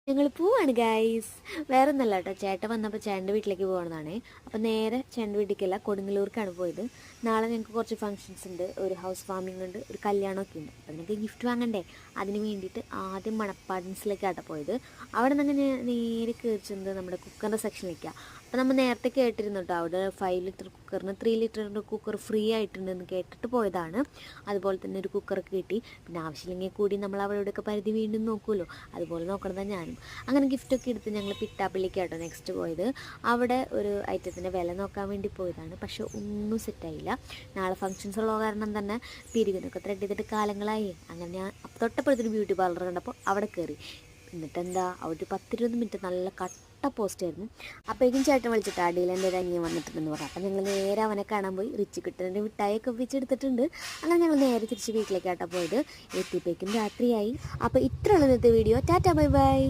ഞങ്ങൾ പോവാണ് ഗൈസ്. വേറെ ഒന്നല്ല കേട്ടോ, ചേട്ടൻ വന്നപ്പോൾ ചേട്ടൻ്റെ വീട്ടിലേക്ക് പോകണമെന്നാണ്. അപ്പോൾ നേരെ ചേട്ടൻ്റെ വീട്ടിലേക്കല്ല, കൊടുങ്ങല്ലൂർക്കാണ് പോയത്. നാളെ ഞങ്ങൾക്ക് കുറച്ച് ഫംഗ്ഷൻസ് ഉണ്ട്, ഒരു ഹൗസ് വാമിംഗ് ഉണ്ട്, ഒരു കല്യാണമൊക്കെ ഉണ്ട്. അപ്പോൾ നിങ്ങൾക്ക് ഗിഫ്റ്റ് വാങ്ങണ്ടേ, അതിന് വേണ്ടിയിട്ട് ആദ്യം മണപ്പാടൻസിലേക്കാട്ടോ പോയത്. അവിടെ നിന്ന് അങ്ങനെ നേരെ കയറിച്ചത് നമ്മുടെ കുക്കറിൻ്റെ സെക്ഷനിലേക്കാണ്. അപ്പോൾ നമ്മൾ നേരത്തെ കേട്ടിരുന്നു കേട്ടോ, അവിടെ 5 ലിറ്റർ കുക്കറിന് 3 ലിറ്ററിൻ്റെ കുക്കർ ഫ്രീ ആയിട്ടുണ്ടെന്ന് കേട്ടിട്ട് പോയതാണ്. അതുപോലെ തന്നെ ഒരു കുക്കറൊക്കെ കിട്ടി. പിന്നെ ആവശ്യമില്ലെങ്കിൽ കൂടി നമ്മൾ അവിടെയൊക്കെ പരിധി വീണ്ടും നോക്കുമല്ലോ, അതുപോലെ നോക്കണതാണ് ഞാനും. അങ്ങനെ ഗിഫ്റ്റൊക്കെ എടുത്ത് ഞങ്ങൾ പിട്ടാപ്പിള്ളിക്കാട്ടോ നെക്സ്റ്റ് പോയത്. അവിടെ ഒരു ഐറ്റത്തിൻ്റെ വില നോക്കാൻ വേണ്ടി പോയതാണ്, പക്ഷെ ഒന്നും സെറ്റായില്ല. നാളെ ഫംഗ്ഷൻസ് ഉള്ള കാരണം തന്നെ പിരിവിനൊക്കെ ത്രെഡ് ചെയ്തിട്ട് കാലങ്ങളായി. അങ്ങനെ ഞാൻ തൊട്ടപ്പുറത്തൊരു ബ്യൂട്ടി പാർലർ കണ്ടപ്പോൾ അവിടെ കയറി. എന്നിട്ടെന്താ, അവിടെ ഒരു 10-20 മിനിറ്റ് നല്ല കട്ട പോസ്റ്റായിരുന്നു. അപ്പോഴേക്കും ചേട്ടൻ വിളിച്ചിട്ട് അടിയിൽ എൻ്റെ ഒരു അനിയൻ വന്നിട്ടുണ്ടെന്ന് പറഞ്ഞു. അപ്പം ഞങ്ങൾ നേരെ അവനെ കാണാൻ പോയി. റിച്ച് കിട്ടൻ്റെ മിഠായിയൊക്കെ വെച്ചെടുത്തിട്ടുണ്ട്. അങ്ങനെ ഞങ്ങൾ നേരെ തിരിച്ച് വീട്ടിലേക്കാട്ടോ പോയത്. എത്തിയപ്പോഴേക്കും രാത്രിയായി. അപ്പോൾ ഇത്രയുള്ള ഇന്നത്തെ വീഡിയോ. Tata bye bye.